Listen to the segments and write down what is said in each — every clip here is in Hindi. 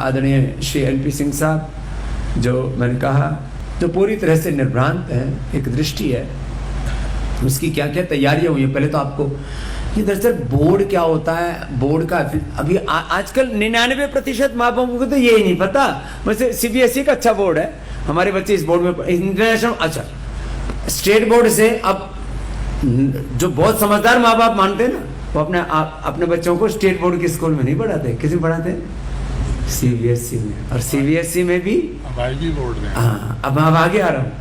आदरणीय श्री एनपी सिंह साहब, जो मैंने कहा तो पूरी तरह से निर्भ्रांत है, एक दृष्टि है, उसकी क्या क्या तैयारियां हुई है। पहले तो आपको ये दरअसल बोर्ड क्या होता है, बोर्ड का अभी आजकल 99% माँ बापों को तो यही नहीं पता। वैसे सीबीएसई का अच्छा बोर्ड है, हमारे बच्चे इस बोर्ड में, इंटरनेशनल अच्छा स्टेट बोर्ड से। अब जो बहुत समझदार माँ बाप मानते हैं ना, वो अपने बच्चों को स्टेट बोर्ड के स्कूल में नहीं पढ़ाते, किसी में पढ़ाते हैं? सीबीएसई में। और सीबीएसई में भी आईबी बोर्ड में। हाँ, अब मैं आगे आ रहा हूँ।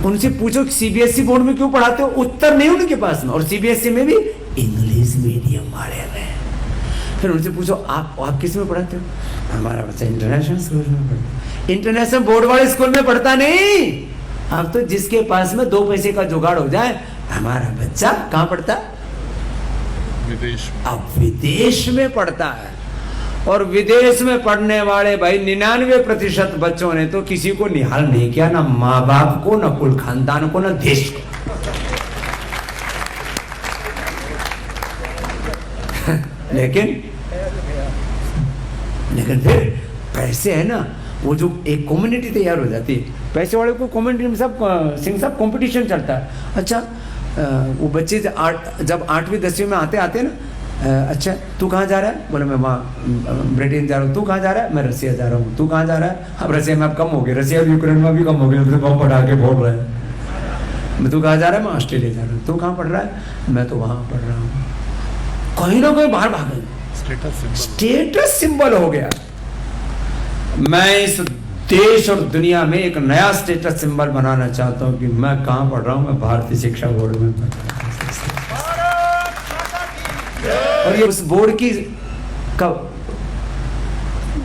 उनसे पूछो सीबीएसई बोर्ड में क्यों पढ़ाते हो, उत्तर नहीं उनके पास में। और सीबीएसई में भी इंग्लिश मीडियम वाले में। फिर उनसे पूछो आप किस में पढ़ाते हो? हमारा बच्चा इंटरनेशनल स्कूल में पढ़ता। इंटरनेशनल बोर्ड वाले स्कूल में पढ़ता नहीं। अब तो जिसके पास में 2 पैसे का जुगाड़ हो जाए, हमारा बच्चा कहाँ पढ़ता? विदेश में। अब विदेश में पढ़ता है। और विदेश में पढ़ने वाले भाई 99% बच्चों ने तो किसी को निहाल नहीं किया, ना माँ बाप को, ना कुल खानदान को, ना देश को। लेकिन फिर पैसे है ना, वो जो एक कम्युनिटी तैयार हो जाती है, पैसे वाले को कम्युनिटी में सब सिंह साहब कंपटीशन चलता है। अच्छा वो बच्चे जब 8वीं 10वीं में आते ना, अच्छा तू कहाँ जा रहा है? बोले मैं वहाँ ब्रिटेन जा रहा हूँ। तू कहाँ जा रहा है? मैं रसिया जा रहा हूँ। तू कहाँ जा रहा है? अब रसिया में अब कम हो गए, रसिया और यूक्रेन में भी कम हो गए, बम पढ़ा के बोल रहे हैं। मैं तू कहाँ जा रहा है? मैं ऑस्ट्रेलिया जा रहा हूँ। तू कहाँ पढ़ रहा है? मैं तो वहाँ पढ़ रहा हूँ। कहीं ना कहीं बाहर भागे, स्टेटस सिंबल हो गया। मैं इस देश और दुनिया में एक नया स्टेटस सिंबल बनाना चाहता हूँ कि मैं कहाँ पढ़ रहा हूँ, मैं भारतीय शिक्षा बोर्ड में पढ़ रहा हूँ। और ये उस बोर्ड की का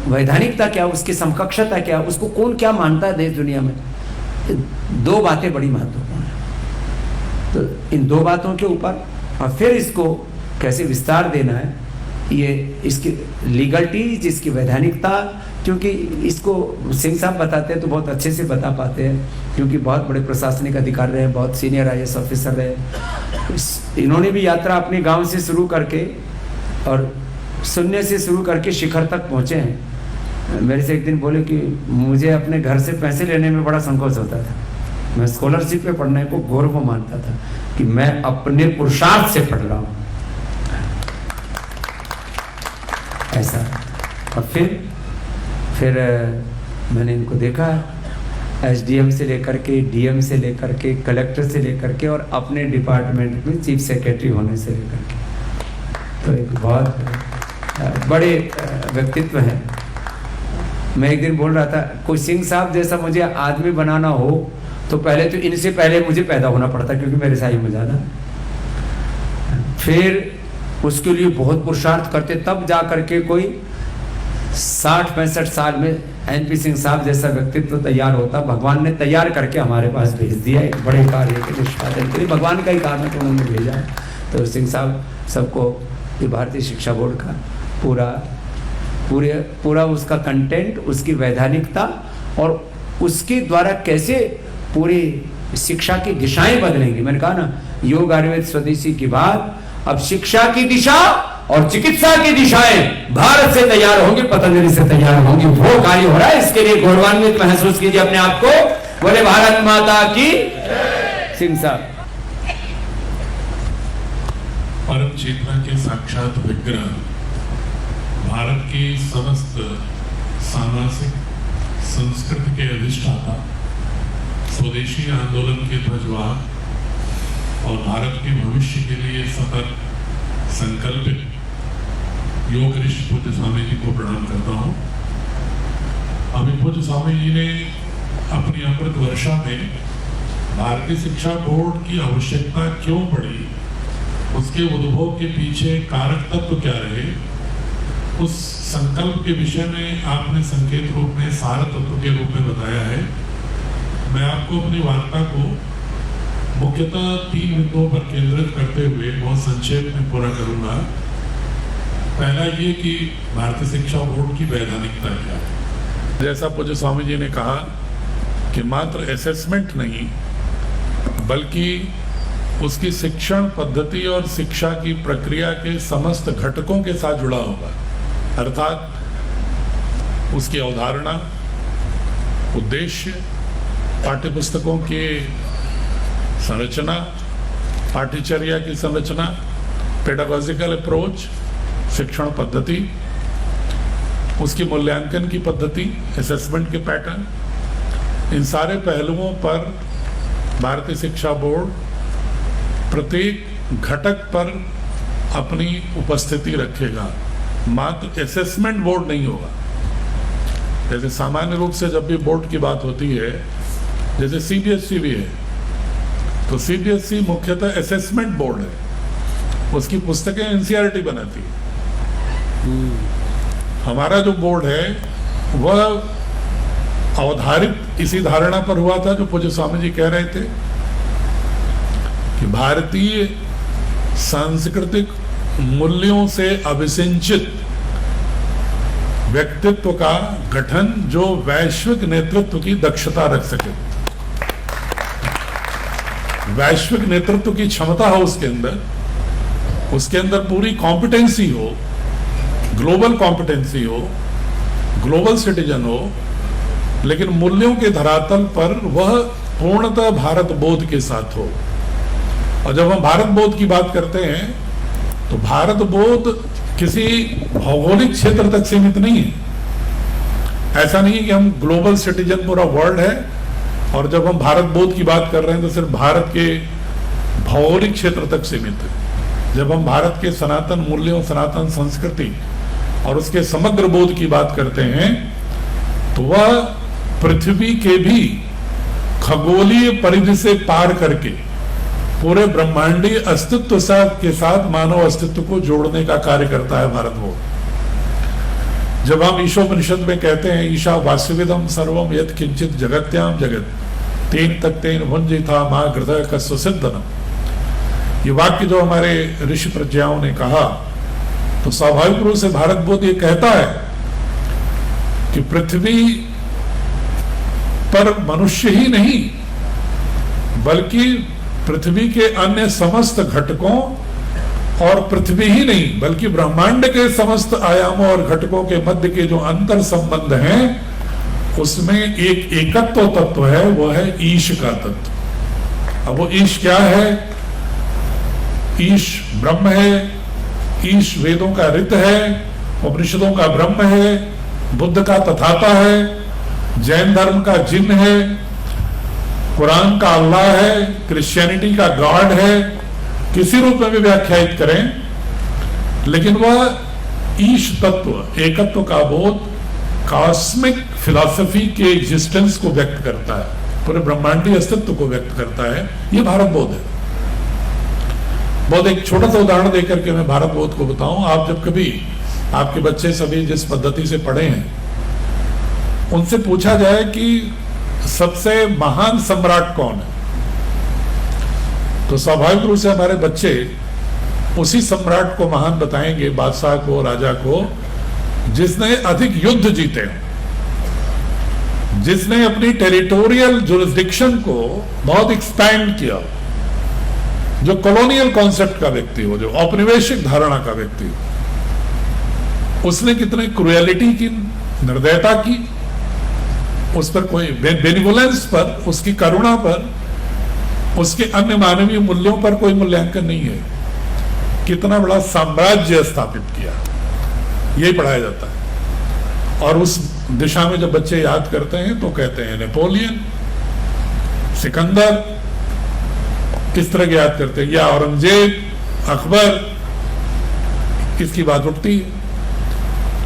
वैधानिकता क्या, उसकी समकक्षता क्या, उसको कौन क्या मानता है देश दुनिया में, 2 बातें बड़ी महत्वपूर्ण है। तो इन 2 बातों के ऊपर और फिर इसको कैसे विस्तार देना है, ये इसकी लीगलिटी, जिसकी वैधानिकता, क्योंकि इसको सिंह साहब बताते हैं तो बहुत अच्छे से बता पाते हैं, क्योंकि बहुत बड़े प्रशासनिक अधिकारी रहे, बहुत सीनियर IAS ऑफिसर रहे। इन्होंने भी यात्रा अपने गांव से शुरू करके और शून्य से शुरू करके शिखर तक पहुंचे हैं। मेरे से एक दिन बोले कि मुझे अपने घर से पैसे लेने में बड़ा संकोच होता था, मैं स्कॉलरशिप पे पढ़ने को गौरव मानता था कि मैं अपने पुरुषार्थ से पढ़ रहा हूँ, ऐसा। और फिर मैंने इनको देखा, SDM से लेकर के, DM से लेकर के, कलेक्टर से लेकर के, और अपने डिपार्टमेंट में चीफ सेक्रेटरी होने से लेकर के, तो एक बहुत बड़े व्यक्तित्व हैं। मैं एक दिन बोल रहा था, कोई सिंह साहब जैसा मुझे आदमी बनाना हो तो पहले तो इनसे पहले मुझे पैदा होना पड़ता, क्योंकि मेरे साई में ज़्यादा। फिर उसके लिए बहुत पुरुषार्थ करते, तब जा करके कोई 60-65 साल में NP सिंह साहब जैसा व्यक्तित्व तैयार होता। भगवान ने तैयार करके हमारे पास भेज दिया, एक बड़े कार्य के निष्पादन के लिए। भगवान का ही काम है तो उन्होंने भेजा। तो सिंह साहब सबको ये भारतीय शिक्षा बोर्ड का पूरा उसका कंटेंट, उसकी वैधानिकता और उसके द्वारा कैसे पूरी शिक्षा की दिशाएं बदलेंगी। मैंने कहा ना, योग आयुर्वेद स्वदेशी की बात, अब शिक्षा की दिशा और चिकित्सा की दिशाएं भारत से तैयार होंगी, पतंजलि से तैयार होंगी। वो कार्य हो रहा है, इसके लिए गौरवान्वित महसूस कीजिए अपने आप को। बोले भारत माता की। सिंह साहब परम चेतना के साक्षात विग्रह, भारत की समस्त सामाजिक संस्कृति के अधिष्ठाता, स्वदेशी आंदोलन के ध्वजवाहक और भारत के भविष्य के लिए सतत संकल्पित योग ऋषि पूज्य स्वामी जी को प्रणाम करता हूँ। अभी पूज्य स्वामी जी ने अपनी अमृत वर्षा में भारतीय शिक्षा बोर्ड की आवश्यकता क्यों पड़ी, उसके उद्भव के पीछे कारक तत्व क्या रहे, उस संकल्प के विषय में आपने संकेत रूप में सार तत्व के रूप में बताया है। मैं आपको अपनी वार्ता को मुख्यतः 3 बिंदुओं पर केंद्रित करते हुए बहुत संक्षेप में पूरा करूंगा। पहला ये कि भारतीय शिक्षा बोर्ड की वैधानिकता क्या है। जैसा पूज्य स्वामी जी ने कहा कि मात्र असेसमेंट नहीं, बल्कि उसकी शिक्षण पद्धति और शिक्षा की प्रक्रिया के समस्त घटकों के साथ जुड़ा होगा। अर्थात उसकी अवधारणा, उद्देश्य, पाठ्यपुस्तकों की संरचना, पाठ्यचर्या की संरचना, पेडागॉजिकल अप्रोच, शिक्षण पद्धति, उसकी मूल्यांकन की पद्धति, असेसमेंट के पैटर्न, इन सारे पहलुओं पर भारतीय शिक्षा बोर्ड प्रत्येक घटक पर अपनी उपस्थिति रखेगा। मात्र असेसमेंट बोर्ड नहीं होगा। जैसे सामान्य रूप से जब भी बोर्ड की बात होती है, जैसे सीबीएसई भी है, तो सीबीएसई मुख्यतः असेसमेंट बोर्ड है, उसकी पुस्तकें एनसीईआरटी बनाती है। हमारा जो बोर्ड है वह अवधारित इसी धारणा पर हुआ था जो पूज्य स्वामी जी कह रहे थे कि भारतीय सांस्कृतिक मूल्यों से अभिसिंचित व्यक्तित्व का गठन जो वैश्विक नेतृत्व की दक्षता रख सके, वैश्विक नेतृत्व की क्षमता हो उसके अंदर पूरी कॉम्पिटेंसी हो, ग्लोबल कॉम्पिटेंसी हो, ग्लोबल सिटीजन हो, लेकिन मूल्यों के धरातल पर वह पूर्णतः भारत बोध के साथ हो। और जब हम भारत बोध की बात करते हैं तो भारत बोध किसी भौगोलिक क्षेत्र तक सीमित नहीं है। ऐसा नहीं है कि हम ग्लोबल सिटीजन पूरा वर्ल्ड है और जब हम भारत बोध की बात कर रहे हैं तो सिर्फ भारत के भौगोलिक क्षेत्र तक सीमित है। जब हम भारत के सनातन मूल्यों, सनातन संस्कृति और उसके समग्र बोध की बात करते हैं तो वह पृथ्वी के भी खगोलीय परिधि से पार करके पूरे ब्रह्मांडीय अस्तित्व के साथ मानव अस्तित्व को जोड़ने का कार्य करता है भारत बोध। जब हम ईशोपनिषद में कहते हैं ईशा वासुविदम सर्वम यत् किंचित जगत्याम जगत तेन तक तेन भुंजिता मां हृदय कस्व सिद्धनम, ये वाक्य जो हमारे ऋषि प्रज्ञाओं ने कहा, तो स्वाभाविक रूप से भारत बोध ये कहता है कि पृथ्वी पर मनुष्य ही नहीं बल्कि पृथ्वी के अन्य समस्त घटकों और पृथ्वी ही नहीं बल्कि ब्रह्मांड के समस्त आयामों और घटकों के मध्य के जो अंतर संबंध हैं उसमें एक एकत्व तत्व है, वो है ईश का तत्व। अब वो ईश क्या है? ईश ब्रह्म है, ईश वेदों का ऋत है, उपनिषदों का ब्रह्म है, बुद्ध का तथाता है, जैन धर्म का जिन है, कुरान का अल्लाह है, क्रिश्चियनिटी का गॉड है, किसी रूप में भी व्याख्यायित करें, लेकिन वह ईश तत्व, एकत्व का बोध कॉस्मिक फिलॉसफी के एग्जिस्टेंस को व्यक्त करता है, पूरे ब्रह्मांडीय अस्तित्व को व्यक्त करता है। ये भारत बोध है। बहुत एक छोटा सा उदाहरण देकर के मैं भारत बोध को बताऊं। आप जब कभी आपके बच्चे सभी जिस पद्धति से पढ़े हैं उनसे पूछा जाए कि सबसे महान सम्राट कौन है, तो स्वाभाविक रूप से हमारे बच्चे उसी सम्राट को महान बताएंगे, बादशाह को, राजा को, जिसने अधिक युद्ध जीते हैं, जिसने अपनी टेरिटोरियल जुरिस्डिक्शन को बहुत एक्सपैंड किया, जो कॉलोनियल कॉन्सेप्ट का व्यक्ति हो, जो औपनिवेशिक धारणा का व्यक्ति हो, उसने कितने क्रुएलिटी की, निर्दयता की, उस पर कोई बेनिवोलेंस पर, उसकी करुणा पर, उसके अन्य मानवीय मूल्यों पर कोई मूल्यांकन नहीं है। कितना बड़ा साम्राज्य स्थापित किया, यही पढ़ाया जाता है। और उस दिशा में जब बच्चे याद करते हैं तो कहते हैं नेपोलियन, सिकंदर, किस तरह के याद करते हैं, या औरंगजेब, अकबर, किसकी बात उठती है।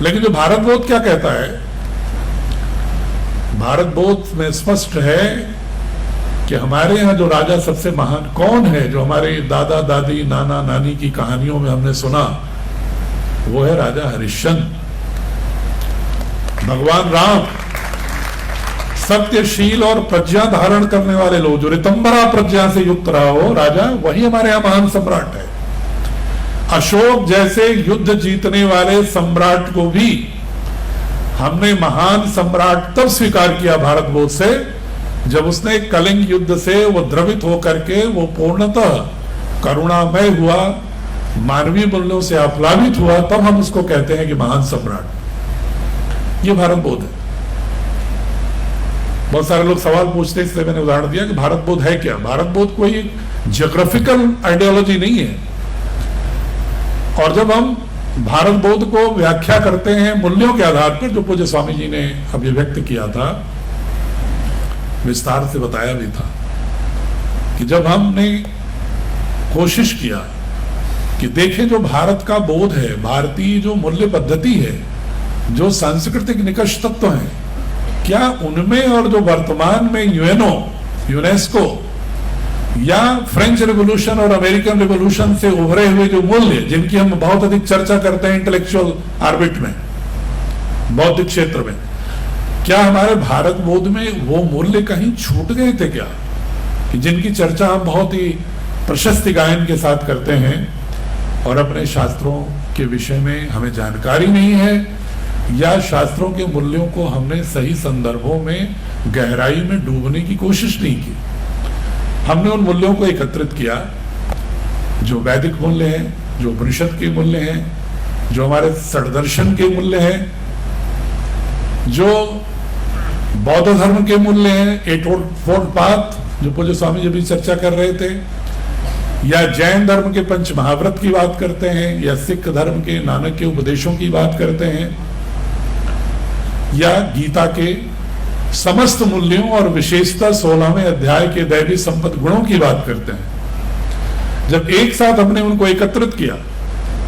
लेकिन जो भारत बोध क्या कहता है, भारत बोध में स्पष्ट है कि हमारे यहाँ जो राजा सबसे महान कौन है, जो हमारे दादा दादी, नाना नानी की कहानियों में हमने सुना, वो है राजा हरिश्चंद्र। भगवान राम, सत्यशील और प्रज्ञा धारण करने वाले लोग, जो रितंबरा प्रज्ञा से युक्त रहा हो राजा, वही हमारे यहाँ महान सम्राट है। अशोक जैसे युद्ध जीतने वाले सम्राट को भी हमने महान सम्राट तब स्वीकार किया भारत बोध से जब उसने कलिंग युद्ध से वो द्रवित होकर के वो पूर्णतः करुणामय हुआ, मानवीय मूल्यों से आप्लावित हुआ, तब हम उसको कहते हैं कि महान सम्राट। ये भारत बोध है। बहुत सारे लोग सवाल पूछते हैं, इसलिए मैंने उदाहरण दिया कि भारत बोध है क्या। भारत बोध कोई ज्योग्राफिकल आइडियोलॉजी नहीं है। और जब हम भारत बोध को व्याख्या करते हैं मूल्यों के आधार पर, जो पूज्य स्वामी जी ने अभिव्यक्त किया था, विस्तार से बताया भी था, कि जब हमने कोशिश किया कि देखें जो भारत का बोध है, भारतीय जो मूल्य पद्धति है, जो सांस्कृतिक निकष तत्व हैं, क्या उनमें और जो वर्तमान में यूनेस्को या फ्रेंच रिवॉल्यूशन और अमेरिकन रिवॉल्यूशन से उभरे हुए जो मूल्य, जिनकी हम बहुत अधिक चर्चा करते हैं इंटेलेक्चुअल ऑर्बिट में, बौद्धिक क्षेत्र में, क्या हमारे भारत बोध में वो मूल्य कहीं छूट गए थे क्या, कि जिनकी चर्चा हम बहुत ही प्रशस्ति गायन के साथ करते हैं और अपने शास्त्रों के विषय में हमें जानकारी नहीं है, या शास्त्रों के मूल्यों को हमने सही संदर्भों में गहराई में डूबने की कोशिश नहीं की। हमने उन मूल्यों को एकत्रित किया जो वैदिक मूल्य हैं, जो उपनिषद के मूल्य हैं, जो हमारे षड्दर्शन के मूल्य हैं, जो बौद्ध धर्म के मूल्य हैं, एट फोर्ड पाथ जो पूज्य स्वामी जी भी चर्चा कर रहे थे, या जैन धर्म के पंच महाव्रत की बात करते हैं, या सिख धर्म के नानक के उपदेशों की बात करते हैं, या गीता के समस्त मूल्यों और विशेषता 16वें अध्याय के दैवी संपत्ति गुणों की बात करते हैं। जब एक साथ हमने उनको एकत्रित किया,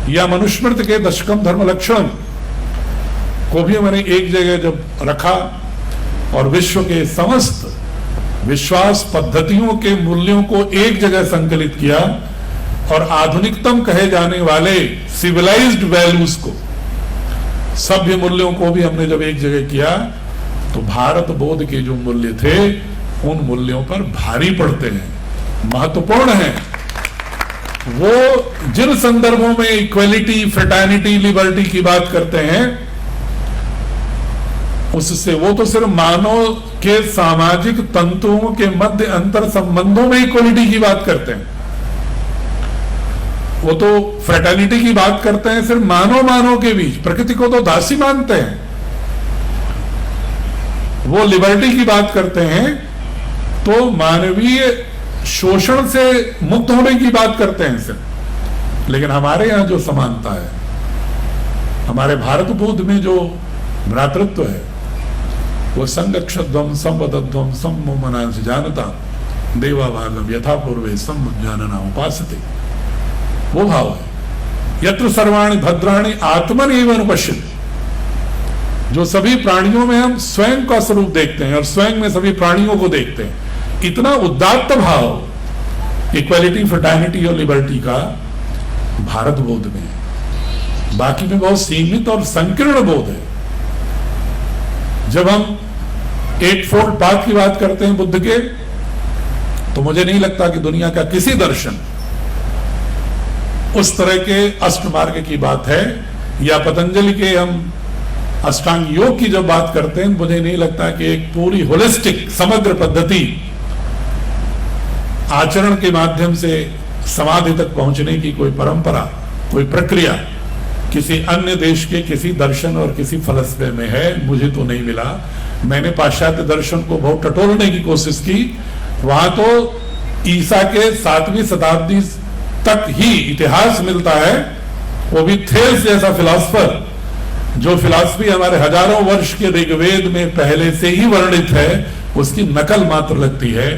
या मनुस्मृति के दशकम धर्म लक्षण को भी मैंने एक जगह जब रखा और विश्व के समस्त विश्वास पद्धतियों के मूल्यों को एक जगह संकलित किया और आधुनिकतम कहे जाने वाले सिविलाइज्ड वैल्यूज को, सभ्य मूल्यों को भी हमने जब एक जगह किया, तो भारत बोध के जो मूल्य थे उन मूल्यों पर भारी पड़ते हैं, महत्वपूर्ण हैं। वो जिन संदर्भों में इक्वलिटी, फ्रेटर्निटी, लिबर्टी की बात करते हैं, उससे वो तो सिर्फ मानव के सामाजिक तंतुओं के मध्य अंतर संबंधों में इक्वलिटी की बात करते हैं। वो तो फ्रेटर्निटी की बात करते हैं सिर्फ मानव के बीच, प्रकृति को तो दासी मानते हैं। वो लिबर्टी की बात करते हैं तो मानवीय शोषण से मुक्त होने की बात करते हैं सिर्फ। लेकिन हमारे यहां जो समानता है, हमारे भारत बोध में जो भ्रातृत्व है, वो संगक्षध्वम संवदध्वम सम्मोमनांश जानता देवा भागम यथा पूर्वे सम्मुज्जानना उपासते, वो भाव है। यत्र सर्वाणि भद्राणि आत्मन एव अनुपश्यति, जो सभी प्राणियों में हम स्वयं का स्वरूप देखते हैं और स्वयं में सभी प्राणियों को देखते हैं, इतना उदात्त भाव इक्वालिटी, फ्रेटर्निटी और लिबर्टी का भारत बोध में है। बाकी में बहुत सीमित और संकीर्ण बोध है। जब हम एट फोल्ड पाथ की बात करते हैं बुद्ध के, तो मुझे नहीं लगता कि दुनिया का किसी दर्शन उस तरह के अष्ट मार्ग की बात है, या पतंजलि के हम अष्टांग योग की जब बात करते हैं, मुझे नहीं लगता कि एक पूरी होलिस्टिक समग्र पद्धति आचरण के माध्यम से समाधि तक पहुंचने की कोई परंपरा, कोई प्रक्रिया किसी अन्य देश के किसी दर्शन और किसी फलसफे में है, मुझे तो नहीं मिला। मैंने पाश्चात्य दर्शन को बहुत टटोलने की कोशिश की। वहां तो ईसा के 7वीं शताब्दी तक ही इतिहास मिलता है, वो भी थेल्स जैसा फिलॉसफर, जो फिलॉसफी हमारे हजारों वर्ष के ऋग्वेद में पहले से ही वर्णित है, उसकी नकल मात्र लगती है।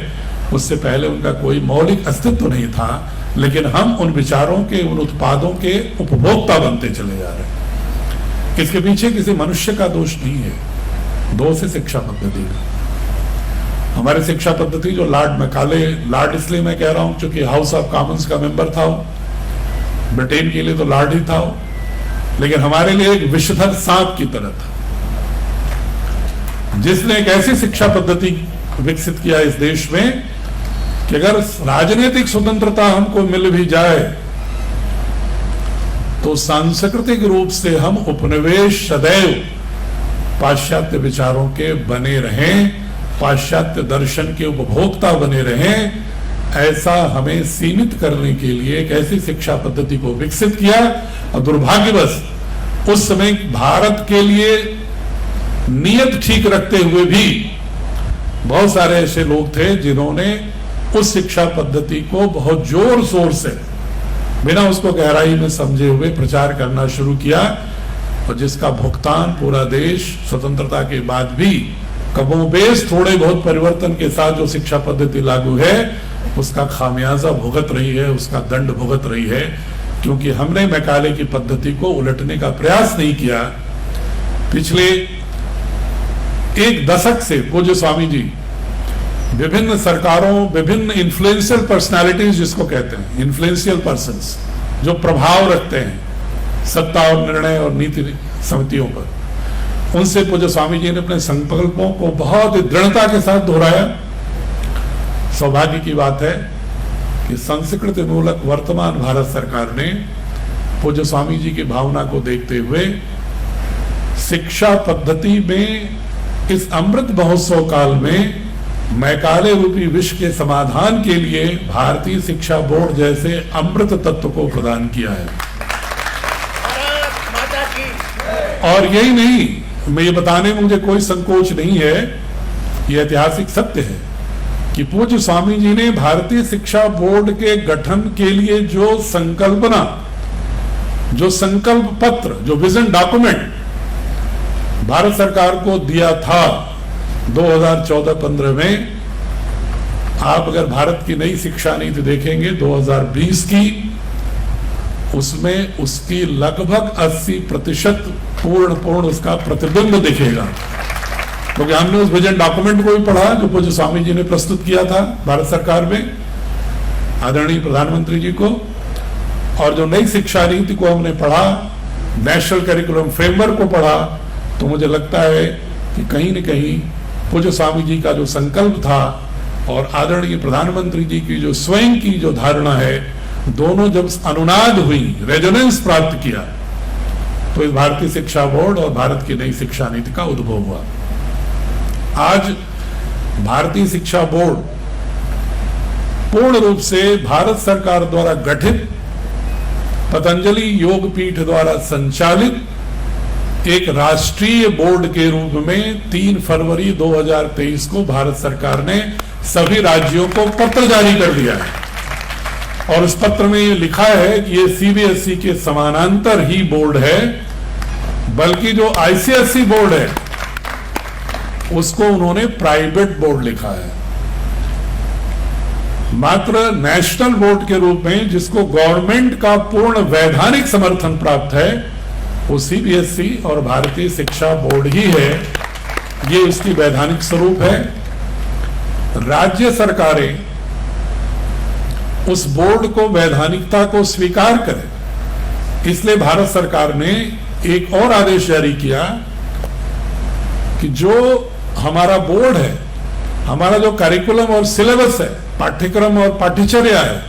उससे पहले उनका कोई मौलिक अस्तित्व नहीं था, लेकिन हम उन विचारों के, उन उत्पादों के उपभोक्ता बनते चले जा रहे हैं। इसके पीछे किसी मनुष्य का दोष नहीं है, दोष है शिक्षा पद्धति का। हमारी शिक्षा पद्धति जो लॉर्ड मैकाले, लॉर्ड इसलिए मैं कह रहा हूं क्योंकि हाउस ऑफ कॉमन्स का मेंबर था, ब्रिटेन के लिए तो लॉर्ड ही था, लेकिन हमारे लिए एक विषधर सांप की तरह था, जिसने एक ऐसी शिक्षा पद्धति विकसित किया इस देश में कि अगर राजनीतिक स्वतंत्रता हमको मिल भी जाए तो सांस्कृतिक रूप से हम उपनिवेश सदैव पाश्चात्य विचारों के बने रहें, पाश्चात्य दर्शन के उपभोक्ता बने रहें, ऐसा हमें सीमित करने के लिए एक ऐसी शिक्षा पद्धति को विकसित किया। और दुर्भाग्यवश उस समय भारत के लिए नियत ठीक रखते हुए भी बहुत सारे ऐसे लोग थे जिन्होंने उस शिक्षा पद्धति को बहुत जोर शोर से बिना उसको गहराई में समझे हुए प्रचार करना शुरू किया, और जिसका भुगतान पूरा देश स्वतंत्रता के बाद भी कमोबेश थोड़े बहुत परिवर्तन के साथ जो शिक्षा पद्धति लागू है उसका खामियाजा भुगत रही है, उसका दंड भुगत रही है, क्योंकि हमने मैकाले की पद्धति को उलटने का प्रयास नहीं किया। पिछले एक दशक से पूज्य स्वामी जी विभिन्न सरकारों, विभिन्न इन्फ्लुएंशियल पर्सनालिटीज जिसको कहते हैं, इन्फ्लुएंशियल पर्संस जो प्रभाव रखते हैं सत्ता और निर्णय और नीति समितियों पर, उनसे पूज्य स्वामी जी ने अपने संकल्पों को बहुत ही दृढ़ता के साथ दोहराया। सौभाग्य की बात है कि संस्कृति मूलक वर्तमान भारत सरकार ने पूज्य स्वामी जी की भावना को देखते हुए शिक्षा पद्धति में इस अमृत महोत्सव काल में मैकाले रूपी विष के समाधान के लिए भारतीय शिक्षा बोर्ड जैसे अमृत तत्व को प्रदान किया है। और यही नहीं, मैं ये बताने में मुझे कोई संकोच नहीं है, ये ऐतिहासिक सत्य है कि पूज्य स्वामी जी ने भारतीय शिक्षा बोर्ड के गठन के लिए जो संकल्पना, जो संकल्प पत्र, जो विजन डॉक्यूमेंट भारत सरकार को दिया था 2014-15 में, आप अगर भारत की नई शिक्षा नीति देखेंगे 2020 की, उसमें उसकी लगभग 80% पूर्ण उसका प्रतिबिंब दिखेगा, क्योंकि हमने उस विजन डॉक्यूमेंट को भी पढ़ा जो पूज्य स्वामी जी ने प्रस्तुत किया था भारत सरकार में आदरणीय प्रधानमंत्री जी को, और जो नई शिक्षा नीति को हमने पढ़ा, नेशनल करिकुलम फ्रेमवर्क को पढ़ा, तो मुझे लगता है कि कहीं न कहीं पूज्य स्वामी जी का जो संकल्प था और आदरणीय प्रधानमंत्री जी की जो स्वयं की जो धारणा है, दोनों जब अनुनाद हुई, रेजोनेंस प्राप्त किया, तो इस भारतीय शिक्षा बोर्ड और भारत की नई शिक्षा नीति का उद्भव हुआ। आज भारतीय शिक्षा बोर्ड पूर्ण रूप से भारत सरकार द्वारा गठित पतंजलि योग पीठ द्वारा संचालित एक राष्ट्रीय बोर्ड के रूप में 3 फरवरी 2023 को भारत सरकार ने सभी राज्यों को पत्र जारी कर दिया है, और उस पत्र में ये लिखा है कि ये सीबीएसई के समानांतर ही बोर्ड है, बल्कि जो आईसीएसई बोर्ड है उसको उन्होंने प्राइवेट बोर्ड लिखा है। मात्र नेशनल बोर्ड के रूप में जिसको गवर्नमेंट का पूर्ण वैधानिक समर्थन प्राप्त है वो सीबीएसई और भारतीय शिक्षा बोर्ड ही है, ये उसकी वैधानिक स्वरूप है। राज्य सरकारें उस बोर्ड को वैधानिकता को स्वीकार करें, इसलिए भारत सरकार ने एक और आदेश जारी किया कि जो हमारा बोर्ड है, हमारा जो करिकुलम और सिलेबस है, पाठ्यक्रम और पाठ्यचर्या है,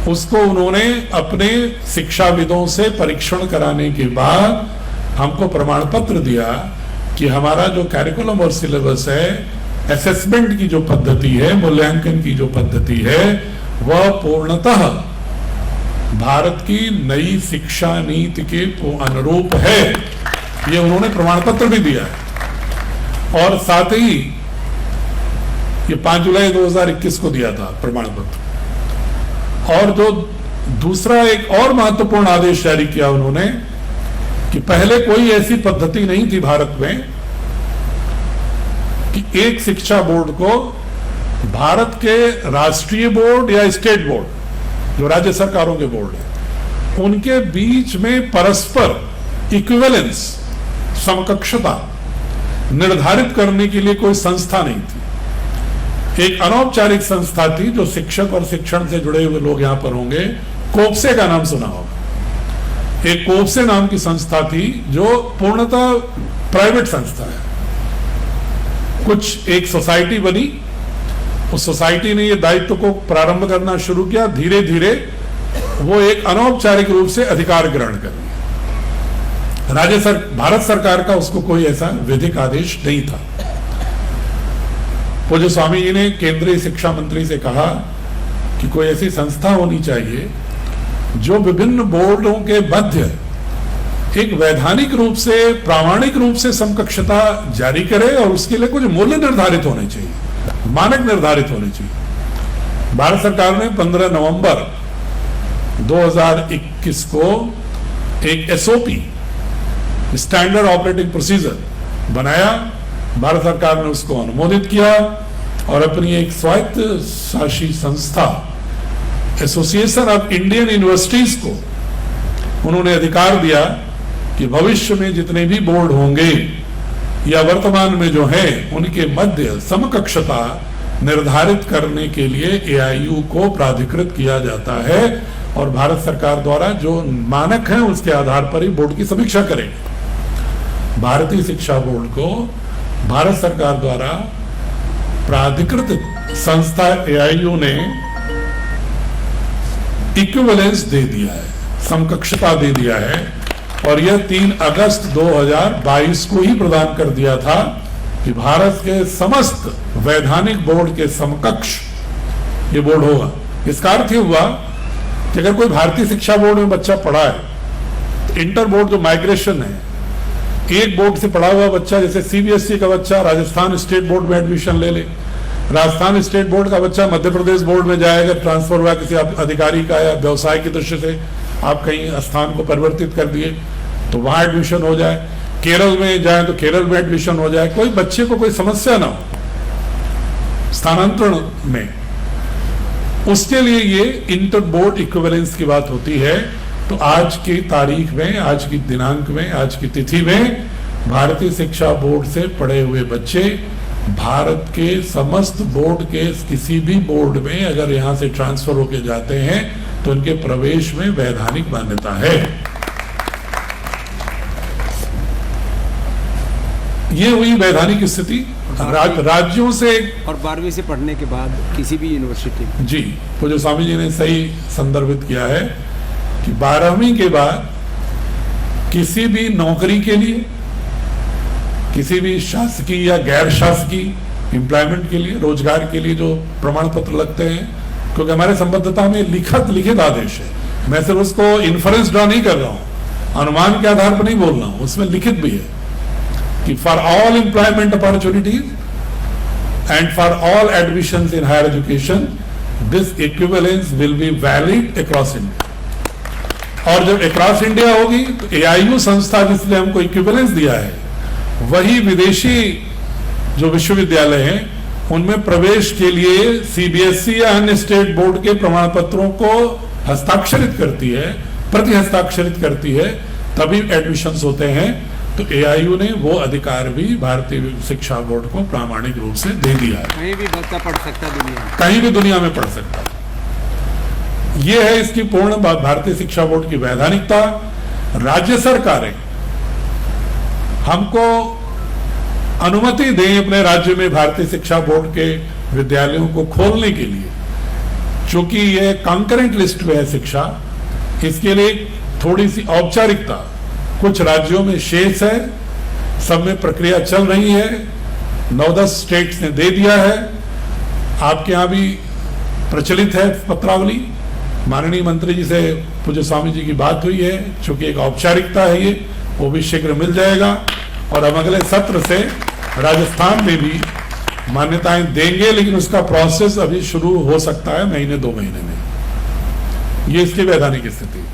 उसको उन्होंने अपने शिक्षाविदों से परीक्षण कराने के बाद हमको प्रमाण पत्र दिया कि हमारा जो करिकुलम और सिलेबस है, असेसमेंट की जो पद्धति है, मूल्यांकन की जो पद्धति है, वह पूर्णतः भारत की नई शिक्षा नीति के अनुरूप है, ये उन्होंने प्रमाण पत्र भी दिया है। और साथ ही ये 5 जुलाई 2021 को दिया था प्रमाण पत्र। और जो दूसरा एक और महत्वपूर्ण आदेश जारी किया उन्होंने कि पहले कोई ऐसी पद्धति नहीं थी भारत में कि एक शिक्षा बोर्ड को भारत के राष्ट्रीय बोर्ड या स्टेट बोर्ड जो राज्य सरकारों के बोर्ड है उनके बीच में परस्पर इक्विवेलेंस, समकक्षता निर्धारित करने के लिए कोई संस्था नहीं थी। एक अनौपचारिक संस्था थी जो शिक्षक और शिक्षण से जुड़े हुए लोग यहां पर होंगे, कोप्से का नाम सुना होगा। एक कोप्से नाम की संस्था थी जो पूर्णतः प्राइवेट संस्था है। कुछ एक सोसाइटी बनी, उस सोसाइटी ने ये दायित्व को प्रारंभ करना शुरू किया, धीरे धीरे वो एक अनौपचारिक रूप से अधिकार ग्रहण कर लिया। भारत सरकार का उसको कोई ऐसा विधिक आदेश नहीं था। पूज्य स्वामी जी ने केंद्रीय शिक्षा मंत्री से कहा कि कोई ऐसी संस्था होनी चाहिए जो विभिन्न बोर्डों के मध्य एक वैधानिक रूप से, प्रामाणिक रूप से समकक्षता जारी करे और उसके लिए कुछ मूल्य निर्धारित होने चाहिए, मानक निर्धारित होने चाहिए। भारत सरकार ने 15 नवंबर 2021 को एक एसओपी, स्टैंडर्ड ऑपरेटिंग प्रोसीजर बनाया। भारत सरकार ने उसको अनुमोदित किया और अपनी एक स्वायत्त शासी संस्था एसोसिएशन ऑफ इंडियन यूनिवर्सिटीज को उन्होंने अधिकार दिया कि भविष्य में जितने भी बोर्ड होंगे या वर्तमान में जो है उनके मध्य समकक्षता निर्धारित करने के लिए एआईयू को प्राधिकृत किया जाता है और भारत सरकार द्वारा जो मानक हैं उसके आधार पर ही बोर्ड की समीक्षा करेंगे। भारतीय शिक्षा बोर्ड को भारत सरकार द्वारा प्राधिकृत संस्था एआईयू ने इक्विवेलेंस दे दिया है, समकक्षता दे दिया है और यह 3 अगस्त 2022 को ही प्रदान कर दिया था कि भारत के समस्त वैधानिक बोर्ड के समकक्ष ये बोर्ड होगा। इसका अर्थ ये हुआ कि अगर कोई भारतीय शिक्षा बोर्ड में बच्चा पढ़ा है तो इंटर बोर्ड जो माइग्रेशन है, एक बोर्ड से पढ़ा हुआ बच्चा, जैसे सीबीएसई का बच्चा राजस्थान स्टेट बोर्ड में एडमिशन ले ले, राजस्थान स्टेट बोर्ड का बच्चा मध्य प्रदेश बोर्ड में जाएगा, ट्रांसफर हुआ किसी अधिकारी का या व्यवसाय की दृष्टि से आप कहीं स्थान को परिवर्तित कर दिए तो वहां एडमिशन हो जाए, केरल में जाए तो केरल में एडमिशन हो जाए, कोई बच्चे को कोई समस्या ना हो स्थानांतरण में, उसके लिए ये इंटर बोर्ड इक्विवेलेंस की बात होती है। तो आज की तारीख में, आज की दिनांक में, आज की तिथि में भारतीय शिक्षा बोर्ड से पढ़े हुए बच्चे भारत के समस्त बोर्ड के किसी भी बोर्ड में अगर यहां से ट्रांसफर होके जाते हैं तो उनके प्रवेश में वैधानिक मान्यता है। ये हुई वैधानिक स्थिति राज्यों से। और 12वीं से पढ़ने के बाद किसी भी यूनिवर्सिटी में, जी, पूज्य स्वामी जी ने सही संदर्भित किया है कि 12वीं के बाद किसी भी नौकरी के लिए, किसी भी शासकीय या गैर शासकीय एम्प्लॉयमेंट के लिए, रोजगार के लिए जो प्रमाण पत्र लगते हैं, क्योंकि हमारे संबद्धता में लिखित आदेश है, मैं सिर्फ उसको इन्फरेंस ड्रॉ नहीं कर रहा हूं, अनुमान के आधार पर नहीं बोल रहा हूं, उसमें लिखित भी है कि for all employment opportunities and for all admissions in higher education this equivalence will be valid across India. और जब अक्रॉस इंडिया होगी तो एआईयू संस्था जिसने हमको इक्विवेलेंस दिया है वही विदेशी जो विश्वविद्यालय हैं उनमें प्रवेश के लिए सीबीएसई या अन्य स्टेट बोर्ड के प्रमाण पत्रों को हस्ताक्षरित करती है, प्रति हस्ताक्षरित करती है, तभी एडमिशंस होते हैं। तो एआईयू ने वो अधिकार भी भारतीय शिक्षा बोर्ड को प्रामाणिक रूप से दे दिया है। कहीं भी बच्चा पढ़ सकता है दुनिया में, कहीं भी दुनिया में पढ़ सकता है। ये है इसकी पूर्ण भारतीय शिक्षा बोर्ड की वैधानिकता। राज्य सरकारें हमको अनुमति दें अपने राज्य में भारतीय शिक्षा बोर्ड के विद्यालयों को खोलने के लिए, चूंकि ये कंकरेंट लिस्ट में है शिक्षा, इसके लिए थोड़ी सी औपचारिकता कुछ राज्यों में शेष है, सब में प्रक्रिया चल रही है। 9-10 स्टेट्स ने दे दिया है, आपके यहां भी प्रचलित है पत्रावली। माननीय मंत्री जी से पूज्य स्वामी जी की बात हुई है, चूंकि एक औपचारिकता है ये, वो भी शीघ्र मिल जाएगा और हम अगले सत्र से राजस्थान में भी मान्यताएं देंगे, लेकिन उसका प्रोसेस अभी शुरू हो सकता है 1-2 महीने में। ये इसकी वैधानिक स्थिति।